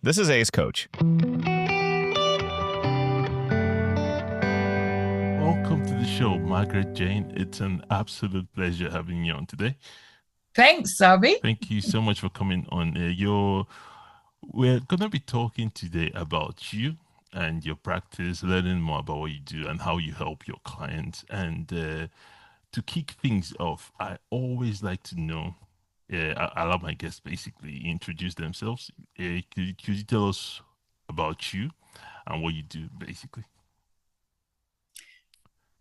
This is Ace Coach. Welcome to the show, Margaret Jane. It's an absolute pleasure having you on today. Thanks, Sabi. Thank you so much for coming on. We're going to be talking today about you and your practice, learning more about what you do and how you help your clients. And to kick things off, I always like to know. I allow my guests basically introduce themselves. Could you tell us about you and what you do, basically?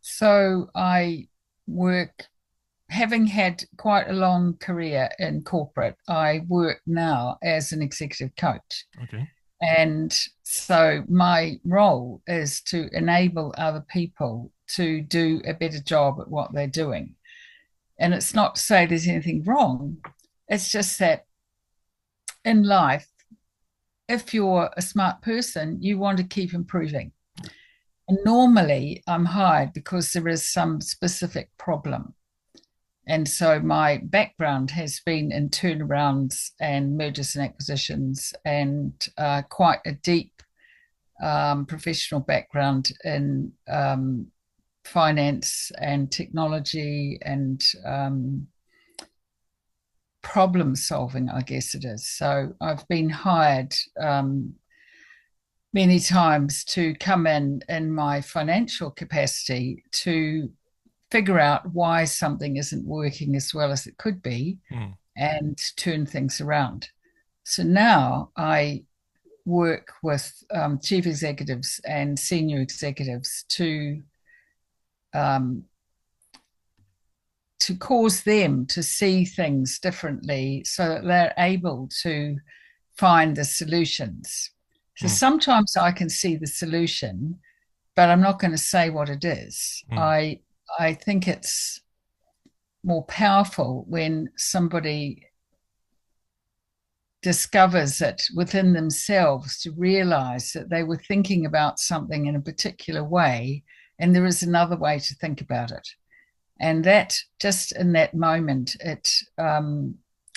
So I work, having had quite a long career in corporate, I work now as an executive coach. Okay. And so my role is to enable other people to do a better job at what they're doing. And it's not to say there's anything wrong. It's just that in life, if you're a smart person, you want to keep improving. And normally I'm hired because there is some specific problem. And so my background has been in turnarounds and mergers and acquisitions and quite a deep professional background in finance and technology and problem solving, I guess it is. So I've been hired many times to come in my financial capacity to figure out why something isn't working as well as it could be Mm. and turn things around. So now I work with chief executives and senior executives um, to cause them to see things differently so that they're able to find the solutions. So Mm. sometimes I can see the solution, but I'm not going to say what it is. Mm. I think it's more powerful when somebody discovers it within themselves to realize that they were thinking about something in a particular way and there is another way to think about it. And that just in that moment, it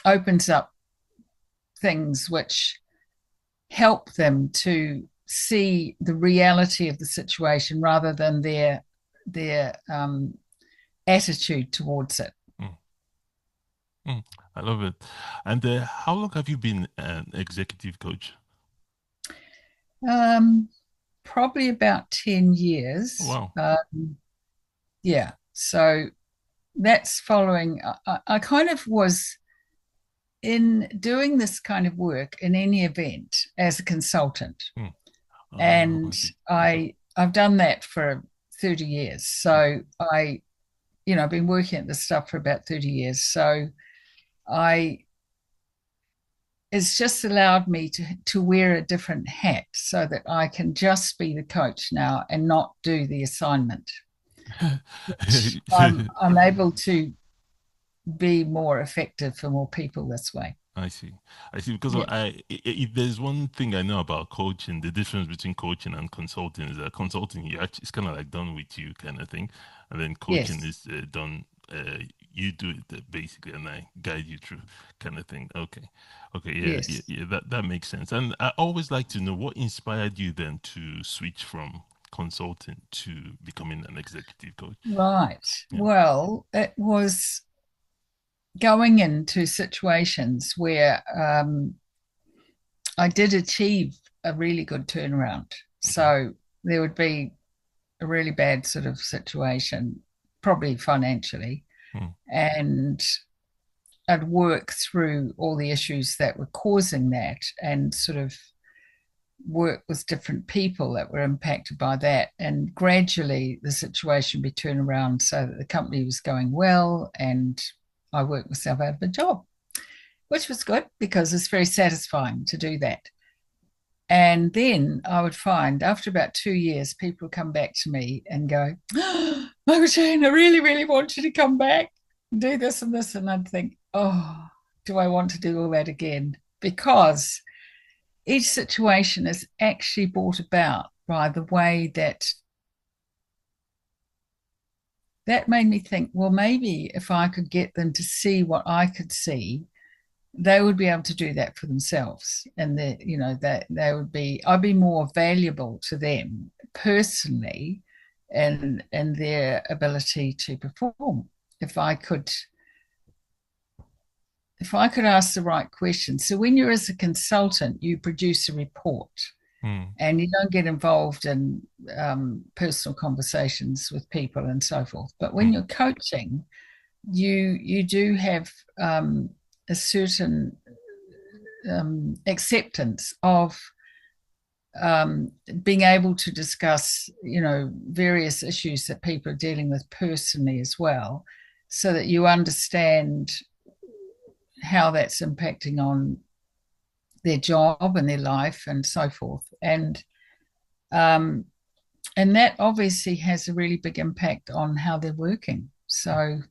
opens up things which help them to see the reality of the situation rather than their attitude towards it. Mm. Mm. I love it. And how long have you been an executive coach? Um, Probably about 10 Oh, years. wow. Yeah. So that's following. I kind of was in doing this kind of work in any event as a consultant. Mm. I And see. Okay. I've done that for 30 years. So I've been working at this stuff for about 30 years. So I it's just allowed me to wear a different hat so that I can just be the coach now and not do the assignment. I'm able to be more effective for more people this way. I see. I see. Because Yeah. if there's one thing I know about coaching, the difference between coaching and consulting is that consulting, you actually, it's kind of like done with you kind of thing, and then coaching Yes. is done. You do it basically, and I guide you through kind of thing. Okay, okay, yeah, yeah, Yes. yeah. That makes sense. And I always like to know what inspired you then to switch from consulting to becoming an executive coach. Right. Yeah. Well, it was going into situations where I did achieve a really good turnaround. Okay. So there would be a really bad sort of situation, probably financially, Hmm. and I'd work through all the issues that were causing that and sort of work with different people that were impacted by that. And gradually the situation would be turned around so that the company was going well and I worked myself out of a job, which was good because it's very satisfying to do that. And then I would find after about 2 years, people would come back to me and go, oh, Margaret-Jane, I really, really want you to come back and do this and this. And I'd think, oh, do I want to do all that again? Because each situation is actually brought about by the way that made me think, well, maybe if I could get them to see what I could see, they would be able to do that for themselves, and that that they would be I'd be more valuable to them personally, and their ability to perform if I could ask the right questions. So when you're as a consultant, you produce a report Mm. and you don't get involved in personal conversations with people and so forth. But when Mm. you're coaching, you do have a certain acceptance of being able to discuss, various issues that people are dealing with personally as well, so that you understand how that's impacting on their job and their life and so forth. Um, and that obviously has a really big impact on how they're working. So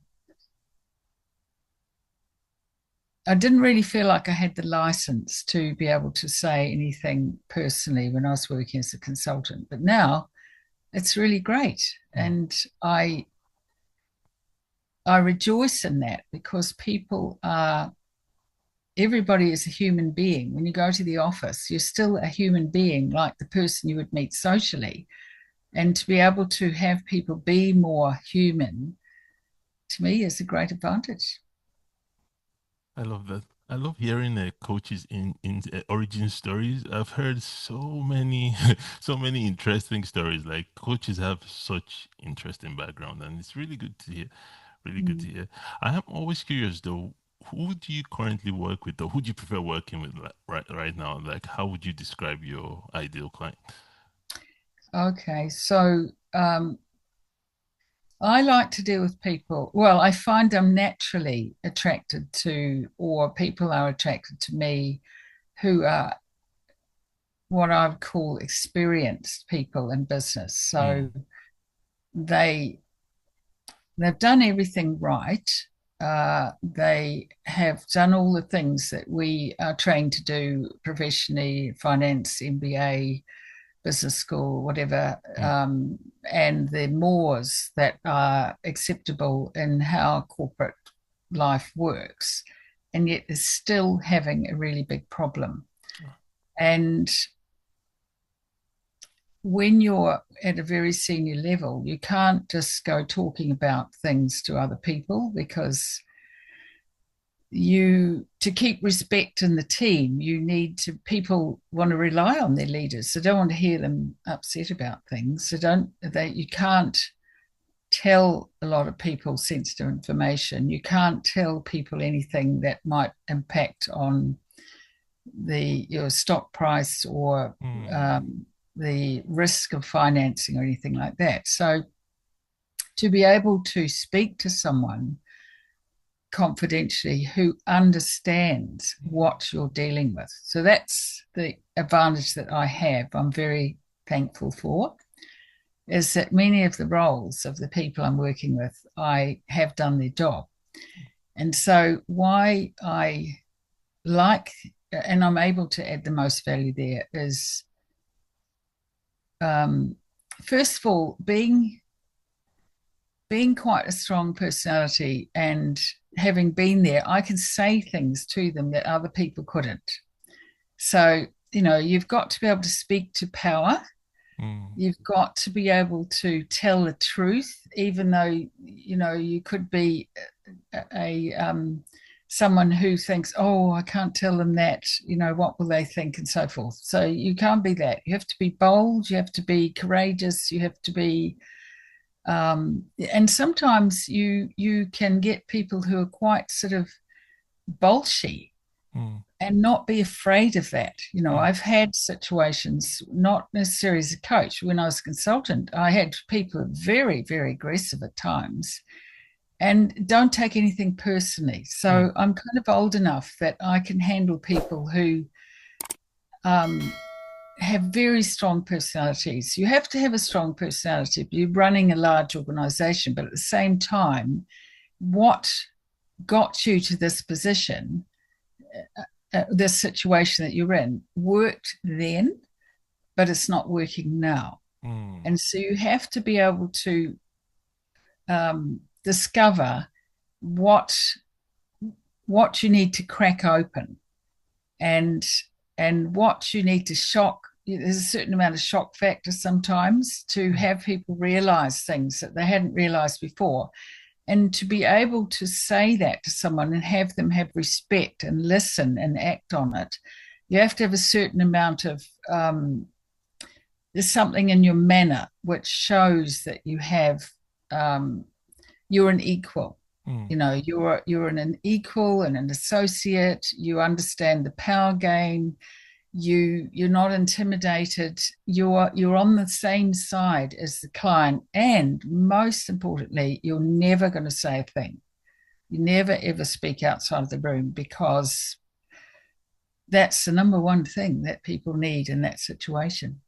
I didn't really feel like I had the license to be able to say anything personally when I was working as a consultant. But now it's really great. Mm. And I rejoice in that because everybody is a human being. When you go to the office, you're still a human being like the person you would meet socially. And to be able to have people be more human, to me, is a great advantage. I love that. I love hearing coaches in origin stories. I've heard so many so many interesting stories. Like coaches have such interesting background, and it's really good to hear. Really good to Mm. hear. I am always curious though. Who do you currently work with, or who do you prefer working with right now? Like, how would you describe your ideal client? Okay, so I like to deal with people. Well, I find I'm naturally attracted to, or people are attracted to me, who are what I would call experienced people in business. So Mm. they they've done everything right. They have done all the things that we are trained to do professionally, finance, MBA, business school, whatever, Mm. and the mores that are acceptable in how corporate life works, and yet is still having a really big problem. And when you're at a very senior level, you can't just go talking about things to other people because to keep respect in the team, you need to people want to rely on their leaders. They don't want to hear them upset about things. You can't tell a lot of people sensitive information. You can't tell people anything that might impact on your stock price or Mm. the risk of financing or anything like that. So to be able to speak to someone confidentially who understands what you're dealing with. So that's the advantage that I have. I'm very thankful for is that many of the roles of the people I'm working with, I have done their job. And so why I like and I'm able to add the most value there is um, first of all being quite a strong personality and having been there, I can say things to them that other people couldn't. So, you've got to be able to speak to power. Mm. You've got to be able to tell the truth, even though, you could be someone who thinks, oh, I can't tell them that, what will they think and so forth. So you can't be that. You have to be bold. You have to be courageous. You have to be and sometimes you can get people who are quite sort of bolshy Mm. and not be afraid of that. Mm. I've had situations, not necessarily as a coach, when I was a consultant, I had people very, very aggressive at times and don't take anything personally. Mm. So I'm kind of old enough that I can handle people who um, have very strong personalities. You have to have a strong personality. You're running a large organization, but at the same time, what got you to this position, this situation that you're in, worked then, but it's not working now. Mm. And so you have to be able to discover what what you need to crack open, and what you need to shock. There's a certain amount of shock factor sometimes to have people realize things that they hadn't realized before, and to be able to say that to someone and have them have respect and listen and act on it. You have to have a certain amount of there's something in your manner which shows that you have you're an equal. Mm. You know, you're an equal and an associate. You understand the power game. You're not intimidated. You're on the same side as the client, and most importantly, you're never going to say a thing. You never ever speak outside of the room, because that's the number one thing that people need in that situation.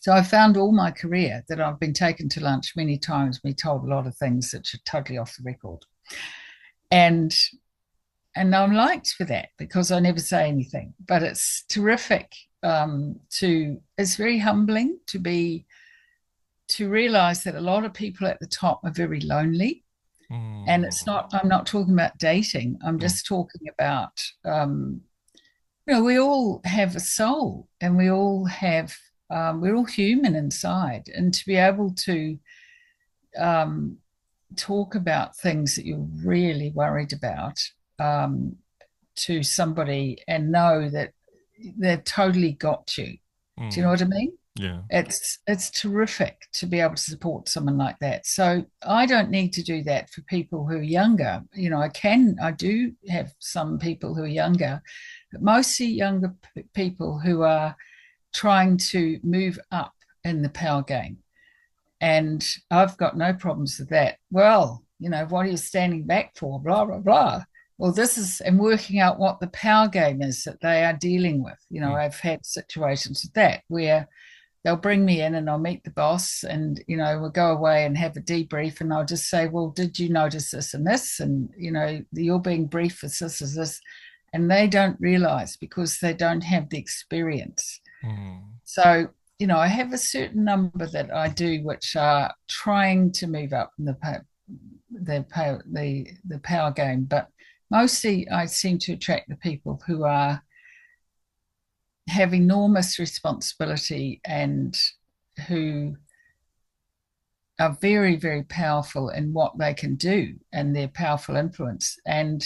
So I found all my career that I've been taken to lunch many times, me told a lot of things that are totally off the record. And I'm liked for that because I never say anything. But it's terrific it's very humbling to realize that a lot of people at the top are very lonely. And it's Mm. not, I'm not talking about dating. I'm Mm. just talking about, we all have a soul, and we're all human inside. And to be able to um, talk about things that you're really worried about um, to somebody and know that they've totally got you. Do you know Mm. what I mean? Yeah. It's terrific to be able to support someone like that. So I don't need to do that for people who are younger. I do have some people who are younger, but mostly younger people who are trying to move up in the power game. And I've got no problems with that. Well, what are you standing back for? Blah, blah, blah. Well, this is, and working out what the power game is that they are dealing with. Mm. I've had situations with that where they'll bring me in and I'll meet the boss, and, we'll go away and have a debrief, and I'll just say, well, did you notice this and this? And, you're being briefed for this is this. And they don't realize because they don't have the experience. Mm. So, I have a certain number that I do, which are trying to move up in the power game, but mostly I seem to attract the people who have enormous responsibility and who are very, very powerful in what they can do and their powerful influence. And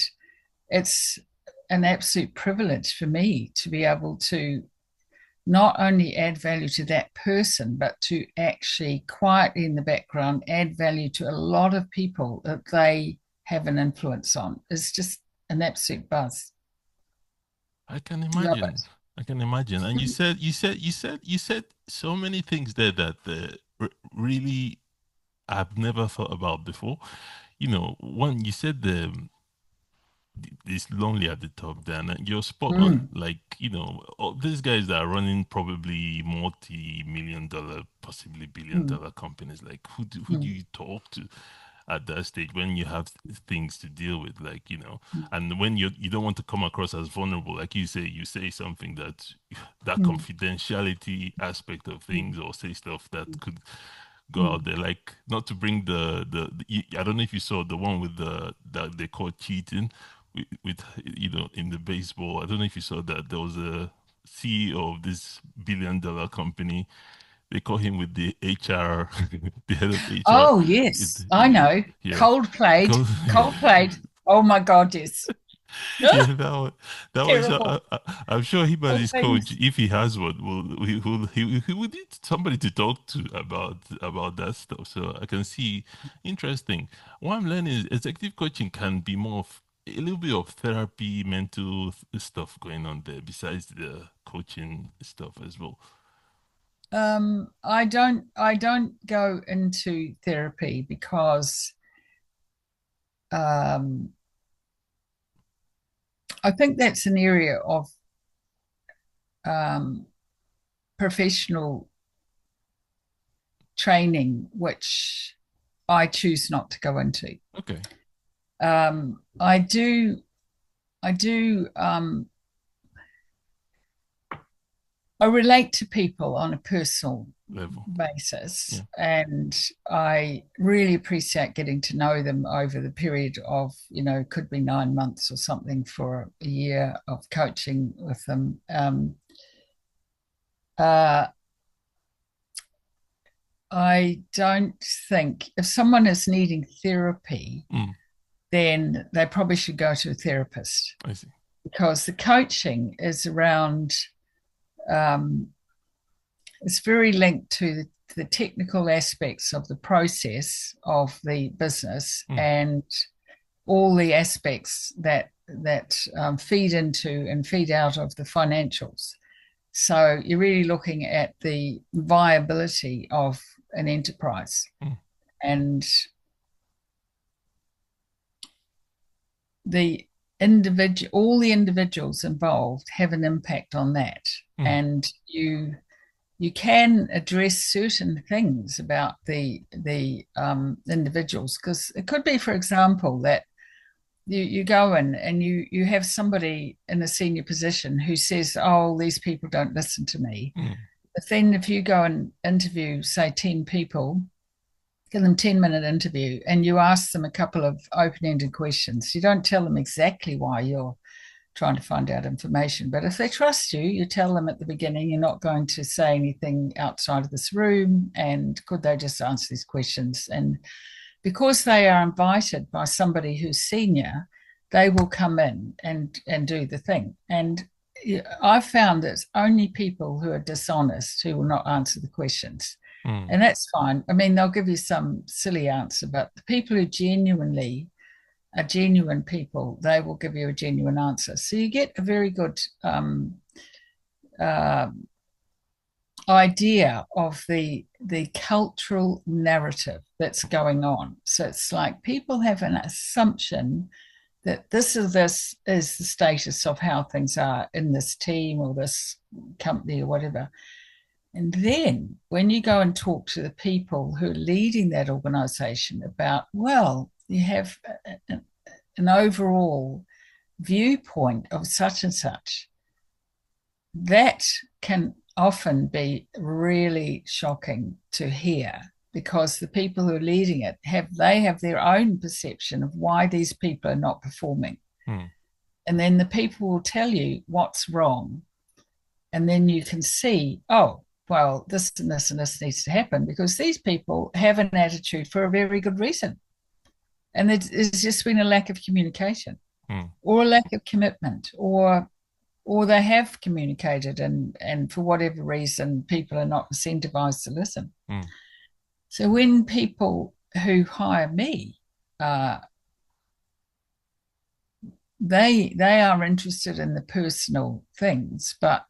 it's an absolute privilege for me to be able to not only add value to that person, but to actually quietly in the background add value to a lot of people that they have an influence on. It's just an absolute buzz. I can Love imagine. it. I can imagine. And you said so many things there that really I've never thought about before. One, you said it's lonely at the top there, and you're spot on. Mm, Like, all these guys that are running probably multi-million dollar, possibly billion mm, dollar companies, like who do mm, you talk to at that stage when you have things to deal with, like, mm, and when you don't want to come across as vulnerable, like you say something that mm, confidentiality aspect of mm, things, or say stuff that could go out mm. there, like not to bring I don't know if you saw the one with that they call cheating with in the baseball. I don't know if you saw that there was a CEO of this billion-dollar company. They call him with the HR, the head of HR. Oh, yes, I know. Yeah, Cold played, because cold played. Oh my God, yes. yeah, that was. Terrible. I'm sure him and All his coach, things. if he has one, he would need somebody to talk to about that stuff. So I can see interesting. What I'm learning is executive coaching can be more of a little bit of therapy, mental stuff going on there besides the coaching stuff as well. I don't go into therapy because um, I think that's an area of um, professional training which I choose not to go into. Okay. I do I relate to people on a personal level? basis, Yeah. and I really appreciate getting to know them over the period of, could be 9 months or something for a year of coaching with them. Uh, I don't think if someone is needing therapy, Mm, then they probably should go to a therapist, I see. because the coaching is around, um, it's very linked to the technical aspects of the process of the business Mm, and all the aspects that feed into and feed out of the financials. So you're really looking at the viability of an enterprise, mm, and the all the individuals involved have an impact on that. mm, And you can address certain things about the individuals, because it could be, for example, that you go in and you have somebody in a senior position who says, "Oh, these people don't listen to me." mm, But then if you go and interview, say, 10 people, give them 10-minute interview, and you ask them a couple of open-ended questions. You don't tell them exactly why you're trying to find out information, but if they trust you, you tell them at the beginning you're not going to say anything outside of this room, and could they just answer these questions? And because they are invited by somebody who's senior, they will come in and do the thing. And I've found that it's only people who are dishonest who will not answer the questions. mm, And that's fine. I mean, they'll give you some silly answer, but the people who genuinely are genuine people, they will give you a genuine answer. So you get a very good uh, idea of the cultural narrative that's going on. So it's like people have an assumption that this is the status of how things are in this team or this company or whatever. And then when you go and talk to the people who are leading that organization about, well, you have an overall viewpoint of such and such, that can often be really shocking to hear, because the people who are leading it have their own perception of why these people are not performing. mm, And then the people will tell you what's wrong. And then you can see, oh, well, this and this and this needs to happen because these people have an attitude for a very good reason. And there's just been a lack of communication mm, or a lack of commitment, or they have communicated and for whatever reason people are not incentivized to listen. mm, So when people who hire me, uh, they are interested in the personal things, but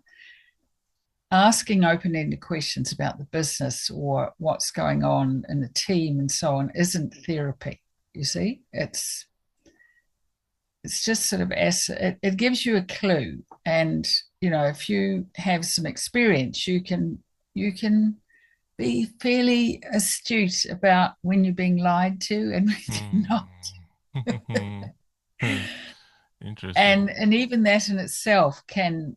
asking open-ended questions about the business or what's going on in the team and so on isn't therapy. You see, it's just sort of it gives you a clue, and if you have some experience, you can be fairly astute about when you're being lied to and when you're not. mm. Interesting. And even that in itself can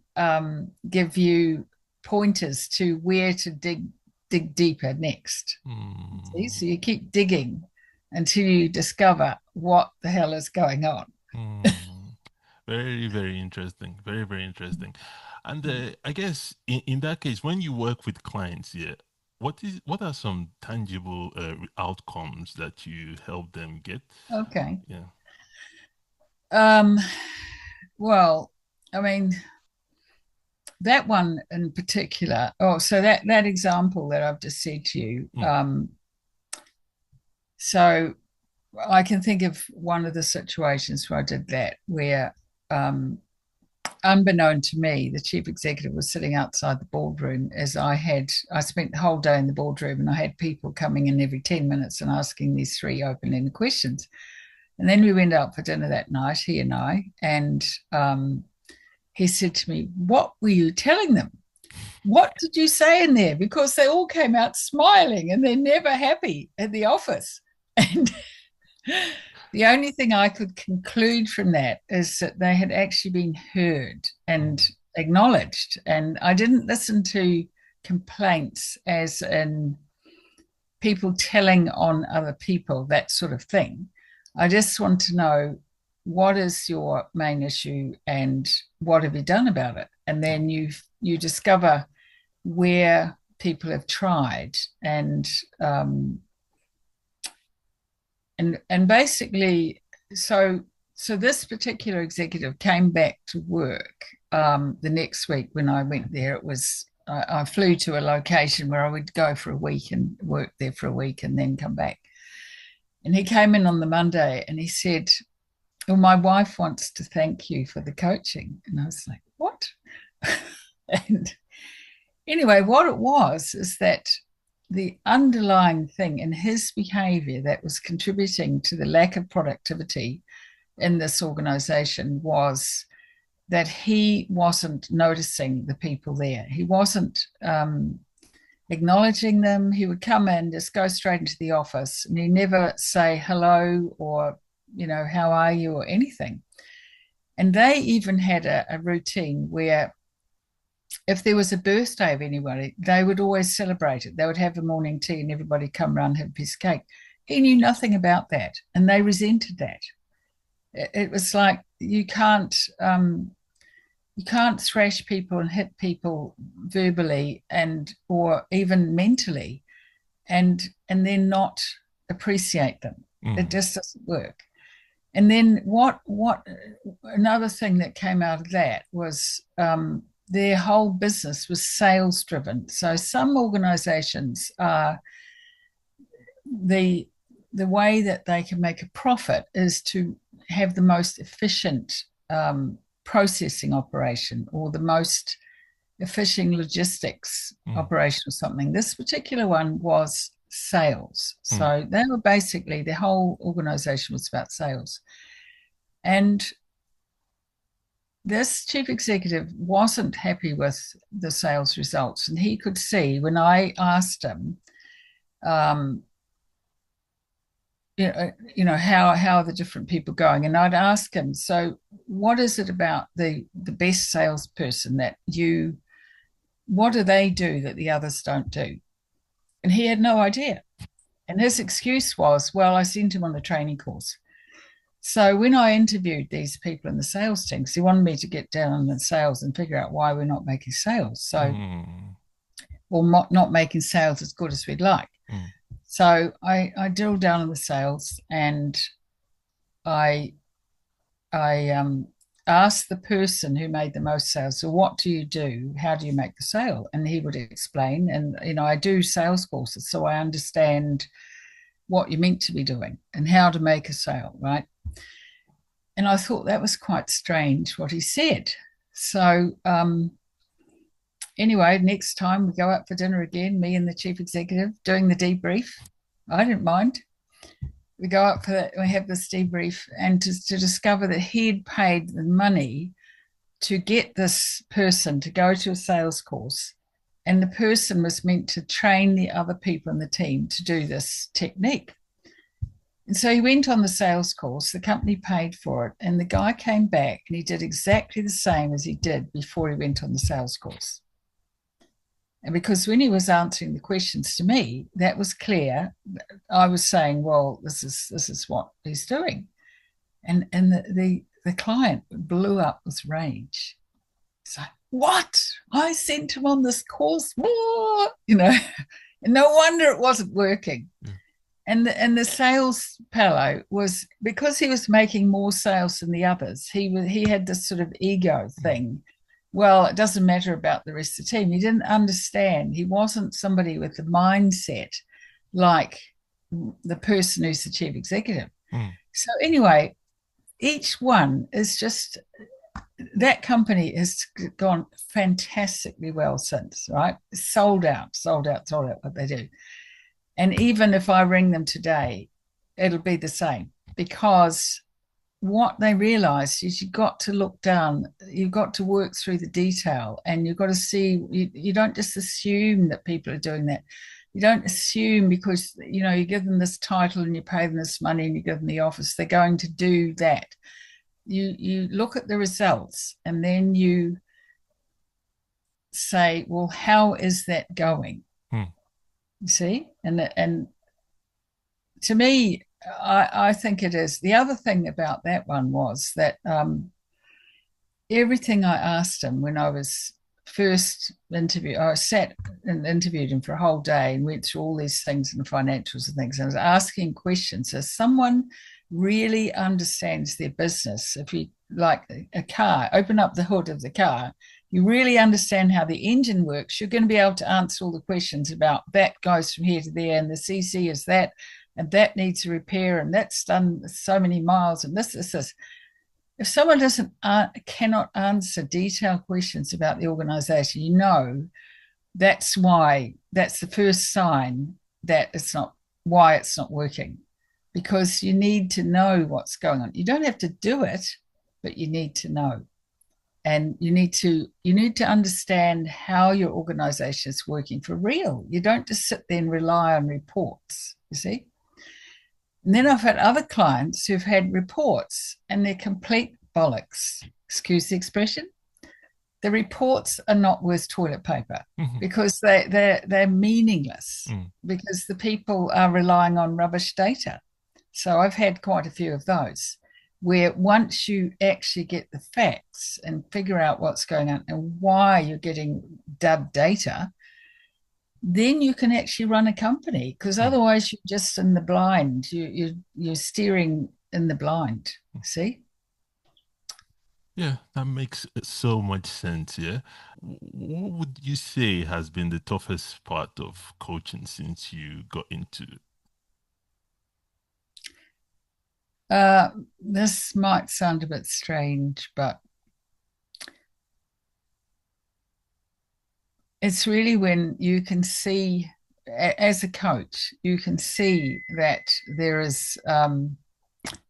give you pointers to where to dig deeper next. See? Mm, So you keep digging until you discover what the hell is going on. mm. Very, very interesting. Very, very interesting. And I guess in that case, when you work with clients, yeah, what are some tangible outcomes that you help them get? Okay. Yeah. Um, well, I mean, that one in particular. Oh, so that example that I've just said to you. Mm, So I can think of one of the situations where I did that, where, unbeknown to me, the chief executive was sitting outside the boardroom as I spent the whole day in the boardroom, and I had people coming in every 10 minutes and asking these three open-ended questions. And then we went out for dinner that night, he and I, and he said to me, "What were you telling them? What did you say in there?" Because they all came out smiling and they're never happy at the office. And the only thing I could conclude from that is that they had actually been heard. And mm, acknowledged. And I didn't listen to complaints as in people telling on other people, that sort of thing. I just want to know, what is your main issue and what have you done about it? And then you discover where people have tried, and basically, so this particular executive came back to work the next week. When I went there, it was I flew to a location where I would go for a week and work there for a week and then come back. And he came in on the Monday and he said, "Well, my wife wants to thank you for the coaching." And I was like, "What?" And anyway, what it was is that the underlying thing in his behavior that was contributing to the lack of productivity in this organization was that he wasn't noticing the people there. He wasn't acknowledging them. He would come in, just go straight into the office, and he never say hello or, how are you or anything. And they even had a routine where if there was a birthday of anybody, they would always celebrate it. They would have a morning tea and everybody come around and have a piece of cake. He knew nothing about that, and they resented that. It was like you can't thrash people and hit people verbally or even mentally, and then not appreciate them. It just doesn't work. And then what another thing that came out of that was their whole business was sales driven. So some organizations are the way that they can make a profit is to have the most efficient processing operation or the most efficient logistics operation or something. This particular one was sales. So they were basically, the whole organization was about sales. And this chief executive wasn't happy with the sales results. And he could see when I asked him, how are the different people going? And I'd ask him, so what is it about the best salesperson what do they do that the others don't do? And he had no idea. And his excuse was, well, I sent him on a training course. So when I interviewed these people in the sales team, because he wanted me to get down on the sales and figure out why we're not making sales. Or not making sales as good as we'd like. So I drilled down on the sales, and I asked the person who made the most sales, so what do you do? How do you make the sale? And he would explain. And, I do sales courses, so I understand what you're meant to be doing and how to make a sale, right? And I thought that was quite strange what he said. So anyway, next time we go out for dinner again, me and the chief executive doing the debrief. I didn't mind. We go up for that, we have this debrief, and to discover that he'd paid the money to get this person to go to a sales course, and the person was meant to train the other people in the team to do this technique. And so he went on the sales course, the company paid for it, and the guy came back and he did exactly the same as he did before he went on the sales course. And because when he was answering the questions to me, that was clear. I was saying, well, this is what he's doing. And the client blew up with rage. It's like, what? I sent him on this course, and no wonder it wasn't working. And the sales fellow was, because he was making more sales than the others, he had this sort of ego thing. Well, it doesn't matter about the rest of the team. He didn't understand. He wasn't somebody with the mindset like the person who's the chief executive. So anyway, each one is just, that company has gone fantastically well since, right? Sold out what they do. And even if I ring them today, it'll be the same, because what they realize is you've got to look down, you've got to work through the detail, and you've got to see, you don't just assume that people are doing that. You don't assume because, you give them this title and you pay them this money and you give them the office, they're going to do that. You look at the results, and then you say, well, how is that going? Mm. You see? And to me, I think it is. The other thing about that one was that everything I asked him when I was first interviewed, I sat and interviewed him for a whole day and went through all these things and the financials and things. And I was asking questions. So someone really understands their business. If you like a car, open up the hood of the car, you really understand how the engine works, you're going to be able to answer all the questions about that goes from here to there and the CC is that and that needs a repair and that's done so many miles and this. If someone doesn't cannot answer detailed questions about the organization, you know that's the first sign that it's not why it's not working, because you need to know what's going on. You don't have to do it, but you need to know, and you need to understand how your organization is working for real. You don't just sit there and rely on reports. You see. And then I've had other clients who've had reports and they're complete bollocks. Excuse the expression. The reports are not worth toilet paper Mhm. because they're meaningless Mm. because the people are relying on rubbish data. So I've had quite a few of those where once you actually get the facts and figure out what's going on and why you're getting dud data, then you can actually run a company, because Mm. otherwise you're just in the blind. You're steering in the blind. See? Yeah, that makes so much sense. Yeah. What would you say has been the toughest part of coaching since you got into it? Uh, this might sound a bit strange, but it's really when you can see, as a coach, you can see that there is.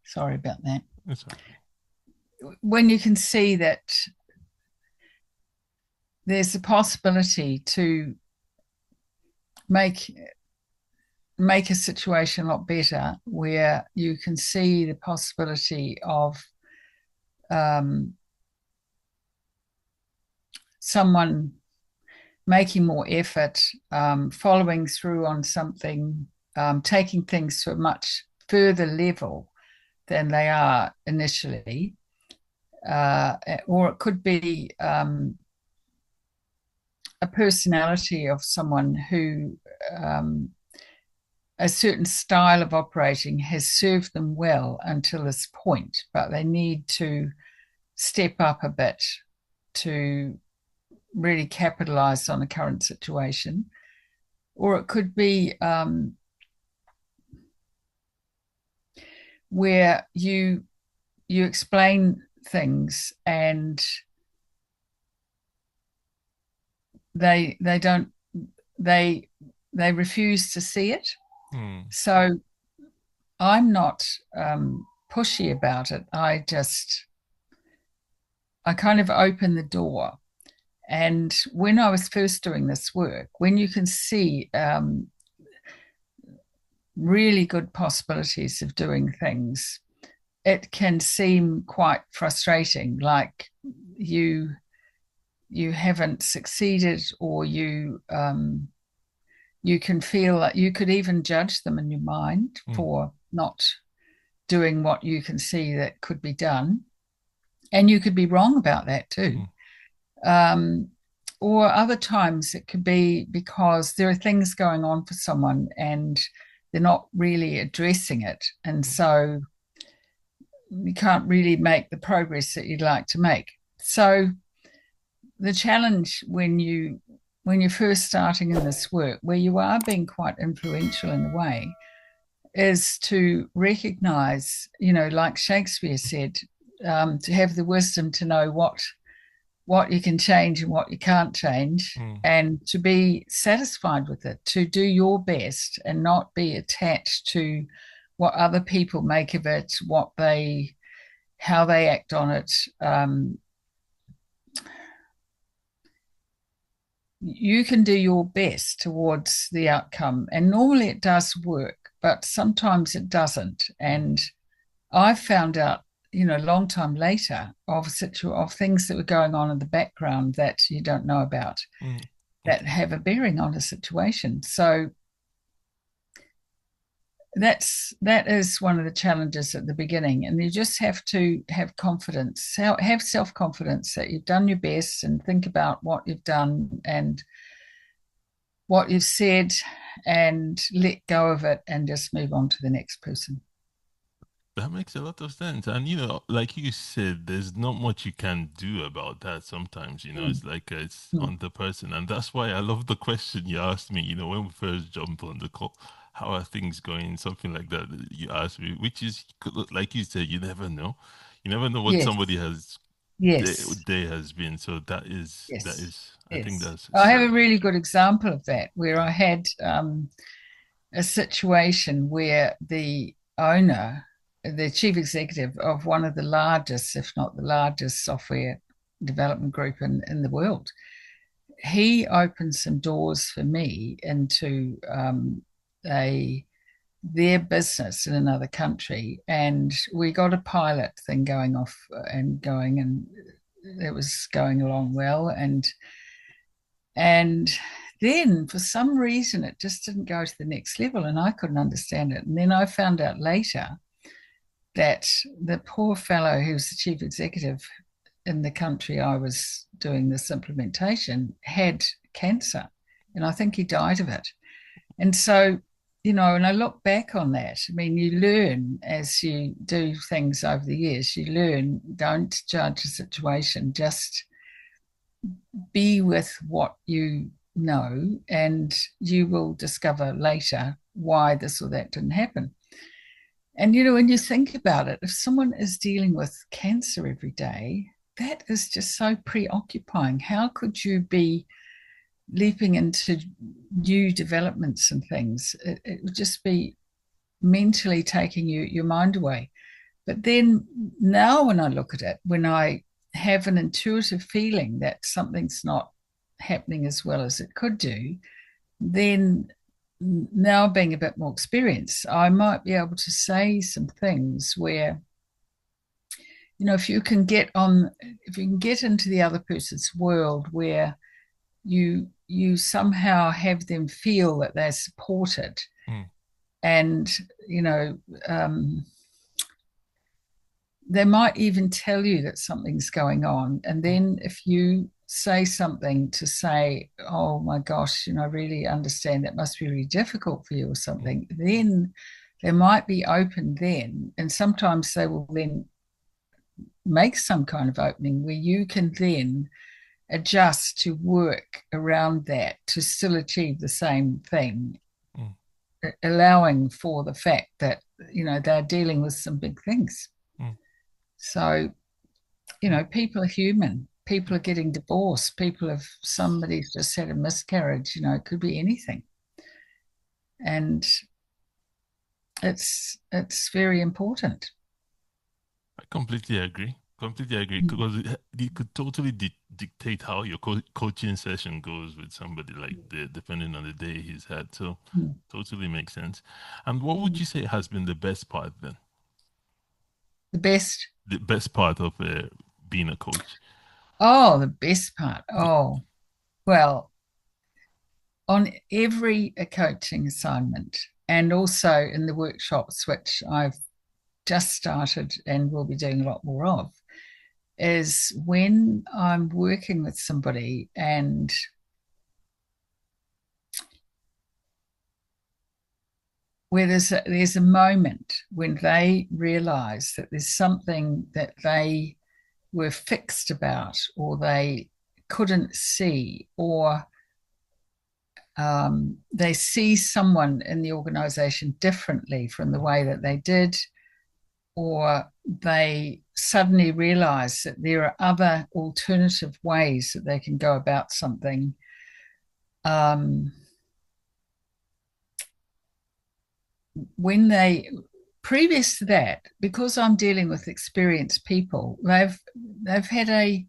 Sorry about that. It's all right. When you can see that there's a possibility to make make a situation a lot better, where you can see the possibility of um, someone making more effort, following through on something, taking things to a much further level than they are initially. Or it could be a personality of someone who a certain style of operating has served them well until this point, but they need to step up a bit to really capitalize on the current situation. Or it could be where you explain things and they don't they they refuse to see it. Mm. So I'm not pushy about it. I kind of open the door. And when I was first doing this work, when you can see really good possibilities of doing things, it can seem quite frustrating, like you you haven't succeeded, or you can feel like you could even judge them in your mind Mm. for not doing what you can see that could be done, and you could be wrong about that too. Mm. Um, or other times it could be because there are things going on for someone and they're not really addressing it, and so you can't really make the progress that you'd like to make. So the challenge when you're first starting in this work, where you are being quite influential in a way, is to recognize, like Shakespeare said, to have the wisdom to know what you can change and what you can't change, Mm. and to be satisfied with it, to do your best and not be attached to what other people make of it, how they act on it. You can do your best towards the outcome, and normally it does work, but sometimes it doesn't. Mm. And I've found out long time later of things that were going on in the background that you don't know about Mm. that Okay. have a bearing on a situation. So that is one of the challenges at the beginning, and you just have to have confidence, have self-confidence that you've done your best, and think about what you've done and what you've said, and let go of it and just move on to the next person. That makes a lot of sense. And, like you said, there's not much you can do about that sometimes. Mm. It's like it's Mm. on the person. And that's why I love the question you asked me, when we first jumped on the call, how are things going? Something like that you asked me, which is, like you said, you never know. You never know what Yes, somebody has yes, day has been. So that yes, is, I think yes. that's I have so. a really good example of that where I had a situation where the owner, the chief executive of one of the largest, if not the largest, software development group in the world, he opened some doors for me into a their business in another country, and we got a pilot thing going off and going, and it was going along well, and then for some reason it just didn't go to the next level, and I couldn't understand it. And then I found out later that the poor fellow who was the chief executive in the country I was doing this implementation had cancer, and I think he died of it. And so, and I look back on that, I mean, you learn as you do things over the years, you learn, don't judge a situation, just be with what you know, and you will discover later why this or that didn't happen. And, when you think about it, if someone is dealing with cancer every day, that is just so preoccupying. How could you be leaping into new developments and things? It would just be mentally taking your mind away. But then now, when I look at it, when I have an intuitive feeling that something's not happening as well as it could do, then now being a bit more experienced, I might be able to say some things where, if you can get into the other person's world where you somehow have them feel that they're supported, Mm, and you know um, they might even tell you that something's going on, and mm, then if you say something to say, oh my gosh, I really understand that must be really difficult for you or mm, something, then they might be open then, and sometimes they will then make some kind of opening where you can then adjust to work around that to still achieve the same thing, mm, allowing for the fact that they're dealing with some big things. mm, So mm. people are human, people are getting divorced, people have somebody's just had a miscarriage, it could be anything, and it's very important. I completely agree. Completely agree Mm. because it could totally dictate how your coaching session goes with somebody like depending on the day he's had. So Mm. totally makes sense. And what would Mm. you say has been the best part then? The best. The best part of being a coach? Oh, the best part. Yeah. Oh, well, on every coaching assignment, and also in the workshops, which I've just started and will be doing a lot more of, is when I'm working with somebody and where there's a moment when they realize that there's something that they were fixed about, or they couldn't see, or they see someone in the organization differently from the way that they did, or they suddenly realize that there are other alternative ways that they can go about something. Um, when they Previous to that, because I'm dealing with experienced people, they've had a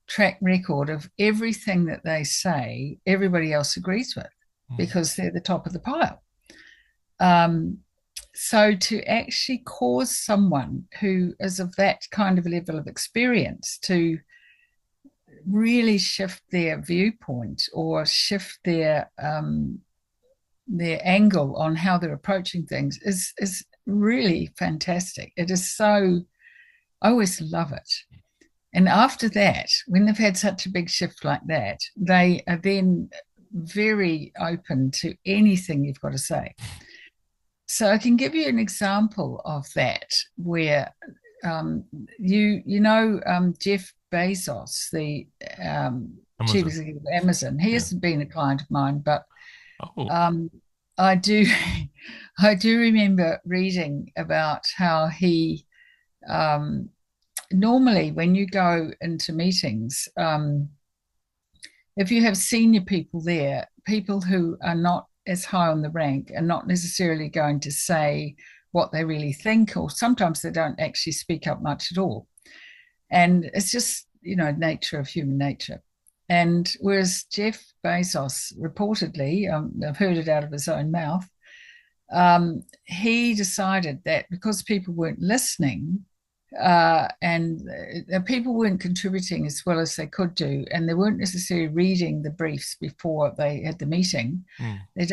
track record of everything that they say everybody else agrees with, Mm, because they're the top of the pile. Um, So to actually cause someone who is of that kind of level of experience to really shift their viewpoint or shift their angle on how they're approaching things is really fantastic. It is so, I always love it. And after that, when they've had such a big shift like that, they are then very open to anything you've got to say. So I can give you an example of that where um, Jeff Bezos, the chief Amazon. executive of Amazon. He Yeah. hasn't been a client of mine, but Oh. um, I do I do remember reading about how he um, normally when you go into meetings, if you have senior people there, people who are not as high on the rank are not necessarily going to say what they really think, or sometimes they don't actually speak up much at all. And it's just, nature of human nature. And whereas Jeff Bezos reportedly, I've heard it out of his own mouth, he decided that because people weren't listening, and people weren't contributing as well as they could do, and they weren't necessarily reading the briefs before they had the meeting. Mm. They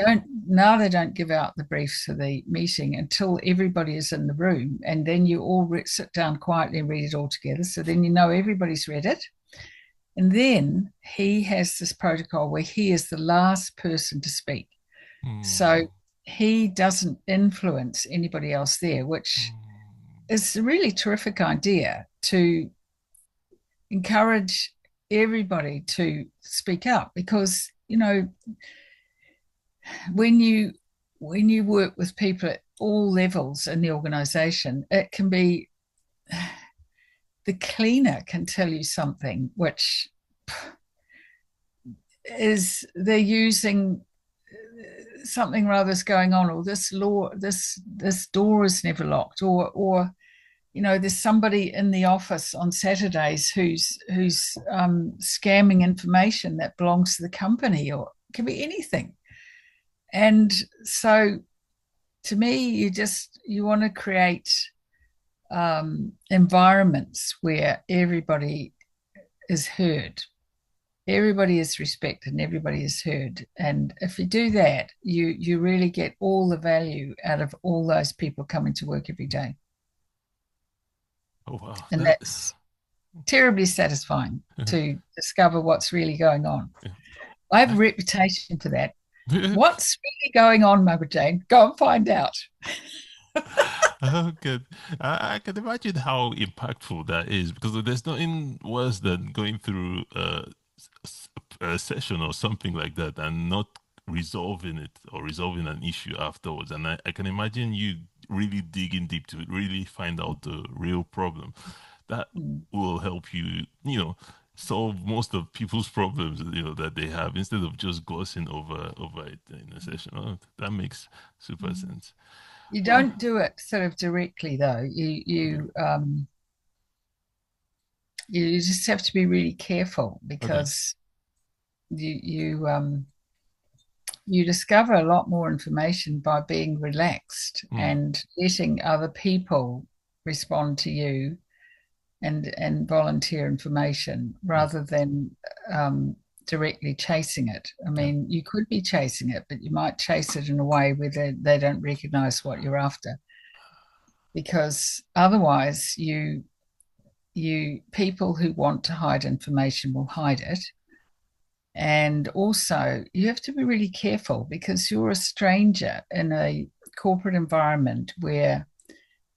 don't give out the briefs for the meeting until everybody is in the room, and then you all sit down quietly and read it all together. So then everybody's read it. And then he has this protocol where he is the last person to speak. So Mm. he doesn't influence anybody else there, which Mm. is a really terrific idea to encourage everybody to speak up because when you work with people at all levels in the organization, it can be the cleaner can tell you something which is they're using something rather is going on, or this door is never locked, or there's somebody in the office on Saturdays who's scamming information that belongs to the company, or it can be anything. And so, to me, you want to create environments where everybody is heard, everybody is respected, and everybody is heard. And if you do that, you really get all the value out of all those people coming to work every day, Oh wow. and That's that's terribly satisfying to discover what's really going on. yeah. I have a I, reputation for that. What's really going on, Margaret-Jane? Go and find out. oh, good. I can imagine how impactful that is because there's nothing worse than going through a session or something like that and not resolving it or resolving an issue afterwards. And I can imagine you really digging deep to it, really find out the real problem. That Mm. will help you, solve most of people's problems, that they have instead of just glossing over it in a session. Oh, that makes super sense. You Oh, don't do it sort of directly, though. okay. You just have to be really careful Okay. because you discover a lot more information by being relaxed Mm, and letting other people respond to you and volunteer information mm, rather than um, directly chasing it. I yeah. mean, you could be chasing it, but you might chase it in a way where they don't recognize what you're after, because otherwise you people who want to hide information will hide it. And also, you have to be really careful because you're a stranger in a corporate environment where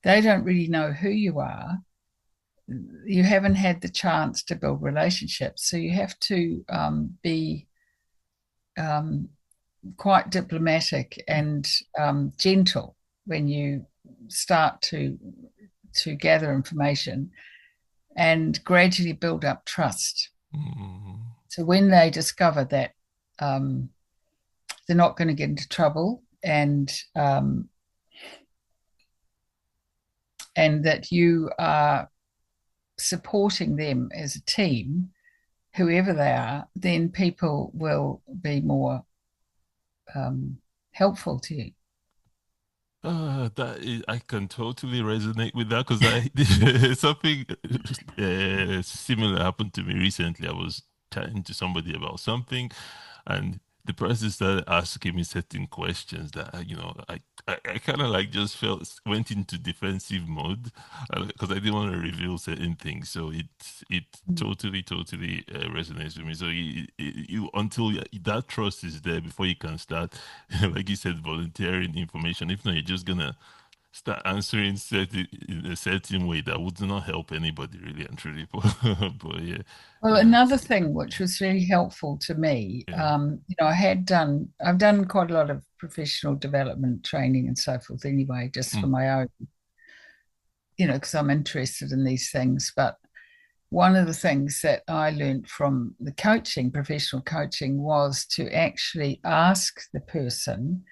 they don't really know who you are. You haven't had the chance to build relationships. So you have to be um, quite diplomatic and gentle when you start to gather information and gradually build up trust. Mm, So when they discover that um, they're not going to get into trouble and that you are supporting them as a team, whoever they are, then people will be more um, helpful to you. I can totally resonate with that because I something similar happened to me recently. I was chatting to somebody about something, and the person started asking me certain questions that I kind of like just felt went into defensive mode because I didn't want to reveal certain things. So it totally resonates with me. So you until that trust is there before you can start, like you said, volunteering information. If not, you're just gonna start answering certain in a certain way that would not help anybody really and truly. But yeah, Well, yeah, another thing which was really helpful to me, yeah. I've done quite a lot of professional development training and so forth anyway, just for Mm, my own, because I'm interested in these things. But one of the things that I learned from the coaching, professional coaching, was to actually ask the person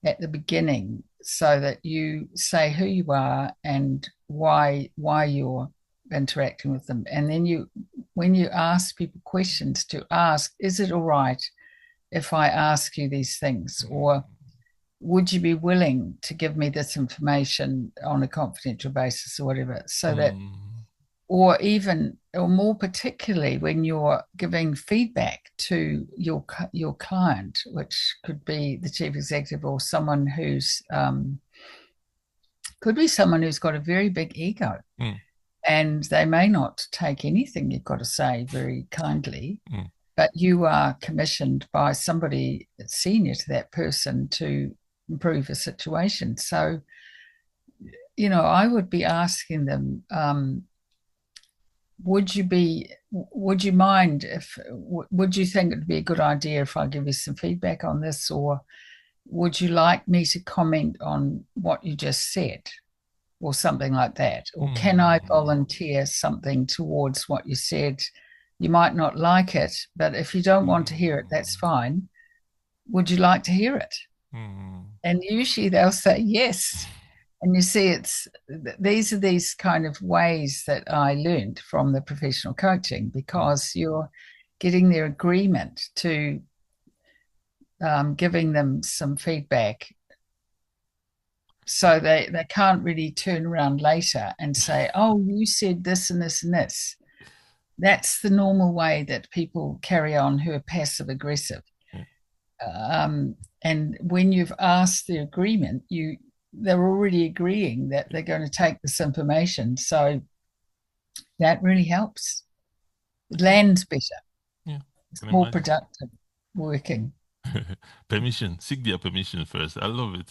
at the beginning so that you say who you are and why you're interacting with them. And then when you ask people questions, to ask, is it all right if I ask you these things? Or would you be willing to give me this information on a confidential basis or whatever? So that, mm, or more particularly when you're giving feedback to your client, which could be the chief executive or someone who's could be someone who's got a very big ego, mm, and they may not take anything you've got to say very kindly, mm. but you are commissioned by somebody senior to that person to improve a situation. So, I would be asking them, would you mind if, would you think it'd be a good idea if I give you some feedback on this, or would you like me to comment on what you just said, or something like that? Or can I Mm, volunteer something towards what you said? You might not like it, but if you don't want to hear it, that's mm, fine. Would you like to hear it? mm. And usually they'll say yes. And you see, these are these kind of ways that I learned from the professional coaching, Mm, because you're getting their agreement to giving them some feedback, so they can't really turn around later and say, oh, you said this and this and this. That's the normal way that people carry on who are passive aggressive. yeah, Um, and when you've asked the agreement, they're already agreeing that they're going to take this information. So that really helps. It yeah, lands better. yeah. It's Can more imagine. productive working. Permission. Seek their permission first. I love it.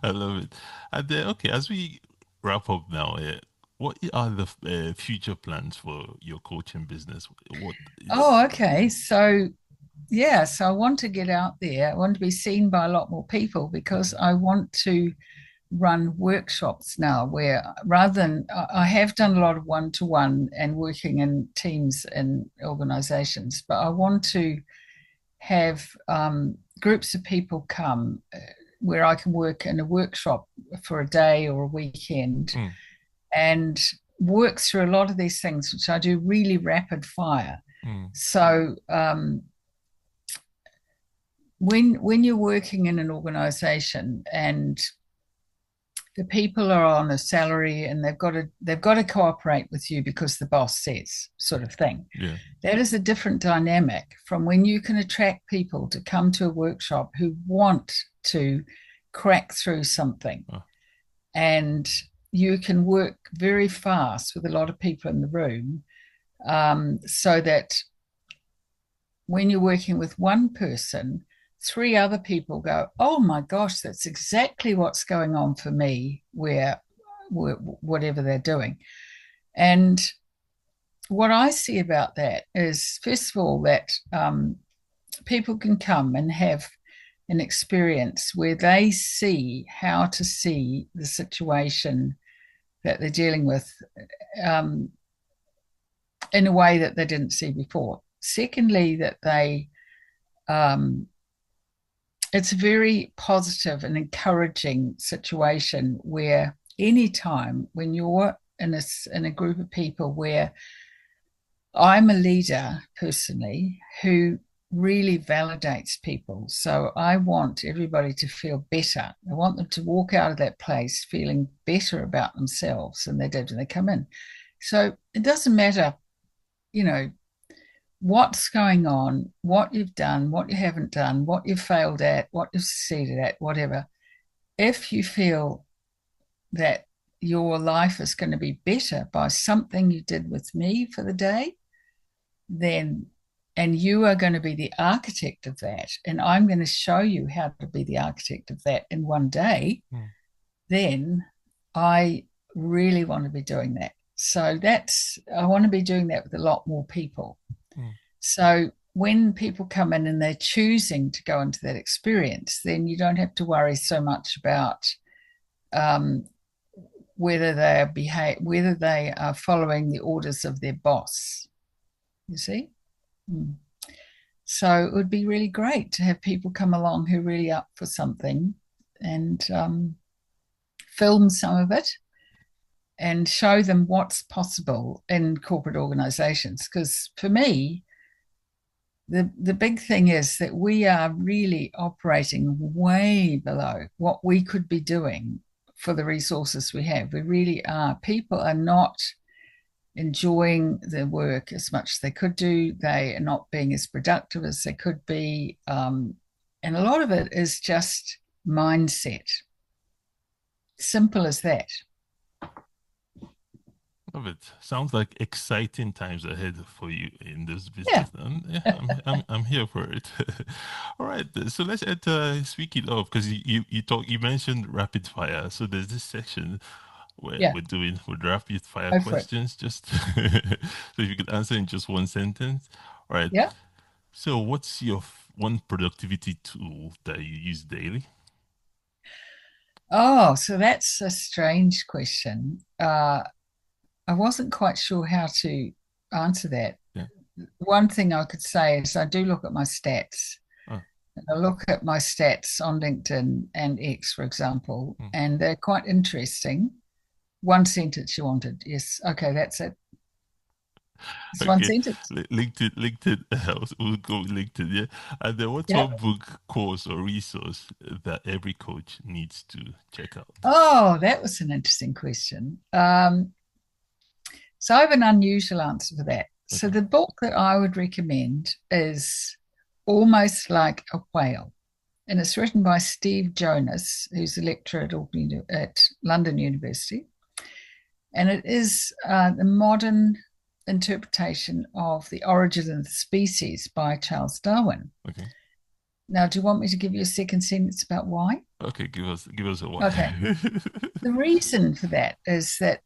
I love it. And then, okay, as we wrap up now, what are the future plans for your coaching business? What is? Oh, okay. So yeah, so I want to get out there. I want to be seen by a lot more people, because I want to run workshops now where, rather than, I have done a lot of one to one and working in teams and organizations, but I want to have groups of people come where I can work in a workshop for a day or a weekend Mm, and work through a lot of these things, which I do really rapid fire. mm, So when you're working in an organization and the people are on a salary and they've got to cooperate with you because the boss says, sort of thing, yeah. that is a different dynamic from when you can attract people to come to a workshop who want to crack through something, Oh, and you can work very fast with a lot of people in the room, so that when you're working with one person, three other people go, oh my gosh, that's exactly what's going on for me, whatever they're doing. And what I see about that is, first of all, that people can come and have an experience where they see how to see the situation that they're dealing with, um, in a way that they didn't see before. Secondly, that um, it's a very positive and encouraging situation where anytime when you're in a group of people where I'm a leader personally who really validates people. So I want everybody to feel better. I want them to walk out of that place feeling better about themselves than they did when they come in. So it doesn't matter, you know, what's going on, what you've done, what you haven't done, what you've failed at, what you've succeeded at, whatever. If you feel that your life is going to be better by something you did with me for the day, then and you are going to be the architect of that, and I'm going to show you how to be the architect of that in one day, Mm, then I really want to be doing that. So that's, I want to be doing that with a lot more people. mm, So when people come in and they're choosing to go into that experience, then you don't have to worry so much about um, whether they are following the orders of their boss. You see. Mm. So it would be really great to have people come along who are really up for something and film some of it and show them what's possible in corporate organizations. Because for me, the big thing is that we are really operating way below what we could be doing for the resources we have. We really are. People are not enjoying their work as much as they could do. They are not being as productive as they could be. And a lot of it is just mindset. Simple as that. love it. Sounds like exciting times ahead for you in this Yeah. business. And yeah, I'm here for it. All right, so let's speak it off because you mentioned rapid fire. So there's this section where Yeah. we're doing with rapid fire Go for it. questions. Just so if you could answer in just one sentence. All right. Yeah. So what's your one productivity tool that you use daily? Oh, so that's a strange question. I wasn't quite sure how to answer that. Yeah. One thing I could say is I do look at my stats. Oh, I look at my stats on LinkedIn and X, for example, hmm. and they're quite interesting. One sentence you wanted. Yes. Okay, that's it. It's one Okay. sentence. LinkedIn helps. We'll go with LinkedIn. Yeah. And then what's Yeah. one book, course, or resource that every coach needs to check out? Oh, that was an interesting question. So I have an unusual answer for that. So Okay. the book that I would recommend is Almost Like a Whale. And it's written by Steve Jonas, who's a lecturer at London University. And it is the modern interpretation of The Origin of the Species by Charles Darwin. Okay. Now, do you want me to give you a second sentence about why? Okay. Give us a why. Okay. The reason for that is that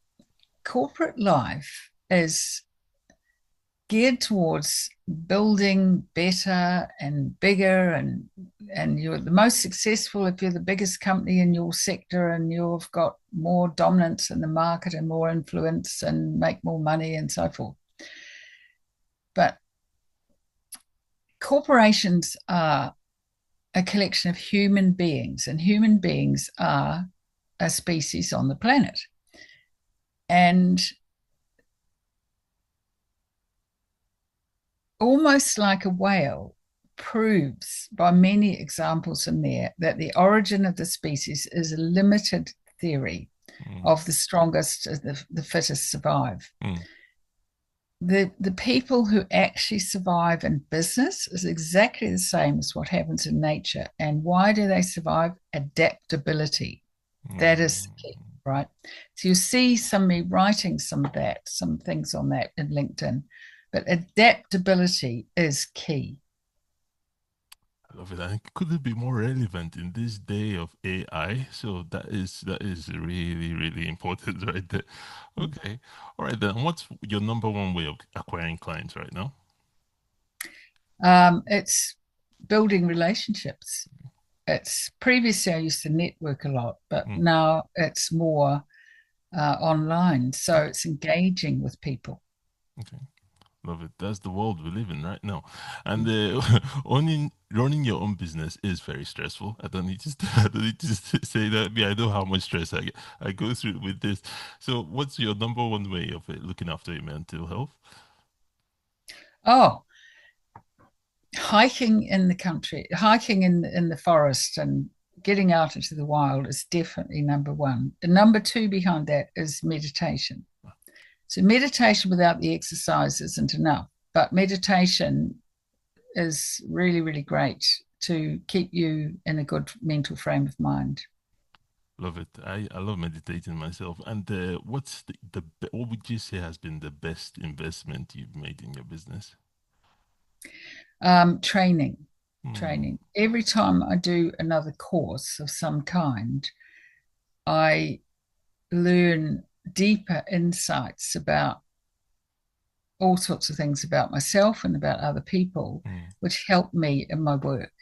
corporate life is geared towards building better and bigger, and you're the most successful if you're the biggest company in your sector and you've got more dominance in the market and more influence and make more money and so forth. But corporations are a collection of human beings, and human beings are a species on the planet. And Almost Like a Whale proves by many examples in there that the origin of the species is a limited theory Mm, of the strongest, the fittest survive. mm, The people who actually survive in business is exactly the same as what happens in nature. And why do they survive? Adaptability. That is the key, mm. right? So you see somebody writing some of that, some things on that in LinkedIn, but adaptability is key. I love it. And could it be more relevant in this day of AI? So that is really, really important right there. Okay. All right then. What's your number one way of acquiring clients right now? It's building relationships. It's previously I used to network a lot, but Mm, now it's more online. So okay. it's engaging with people. Okay. Love it. That's the world we live in right now. And owning running your own business is very stressful. I don't need to I don't need to say that. Yeah, I know how much stress I go through with this. So, what's your number one way of looking after your mental health? Oh, Hiking in the country, hiking in the forest and getting out into the wild is definitely number one. The number two behind that is meditation. So meditation without the exercise isn't enough, but meditation is really, really great to keep you in a good mental frame of mind. Love it. I love meditating myself. And what's what would you say has been the best investment you've made in your business? Training, Hmm. training. Every time I do another course of some kind, I learn deeper insights about all sorts of things about myself and about other people, Hmm. which help me in my work.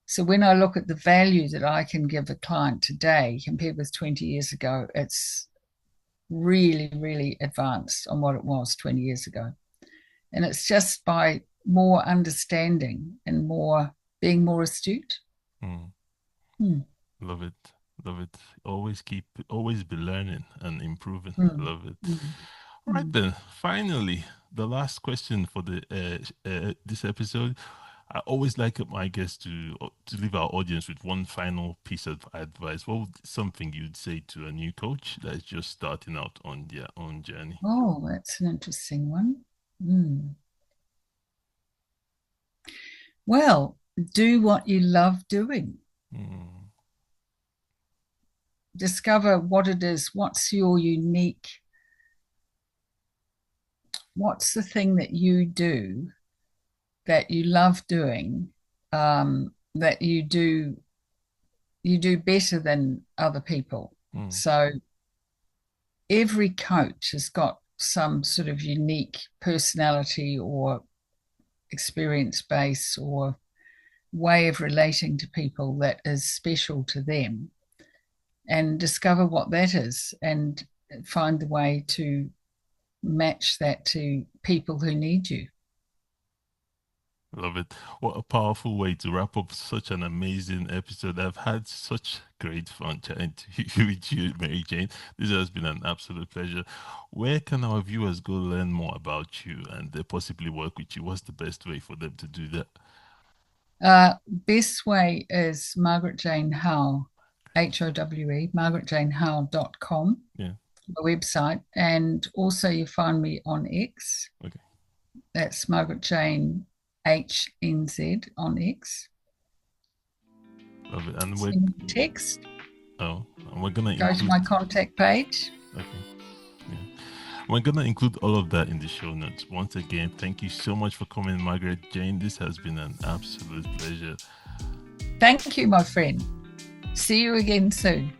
So when I look at the value that I can give a client today compared with 20 years ago, it's really, really advanced on what it was 20 years ago. And it's just by more understanding and more being more astute. Hmm. Mm, Love it. Love it. Always be learning and improving. mm, Love it. mm, All right mm. then. Finally, the last question for the this episode. I always like my guests to leave our audience with one final piece of advice. What would something you'd say to a new coach that's just starting out on their own journey? Oh, that's an interesting one. Mm. Well, do what you love doing. Mm, Discover what it is. What's the thing that you do that you love doing, that you do better than other people. mm, So every coach has got some sort of unique personality or experience base or way of relating to people that is special to them, and discover what that is and find the way to match that to people who need you. love it. What a powerful way to wrap up such an amazing episode. I've had such great fun chatting to you with you, Mary Jane. This has been an absolute pleasure. Where can our viewers go learn more about you and possibly work with you? What's the best way for them to do that? Best way is Margaret Jane Howe, HOWE, margaretjanehowe.com, Yeah. the website. And also you find me on X. Okay. That's Margaret Jane HNZ on X. Love it. And we're Send me a text, and we're gonna go to include. my contact page. Okay. Yeah. We're gonna include all of that in the show notes. Once again, thank you so much for coming, Margaret Jane. This has been an absolute pleasure. Thank you, my friend. See you again soon.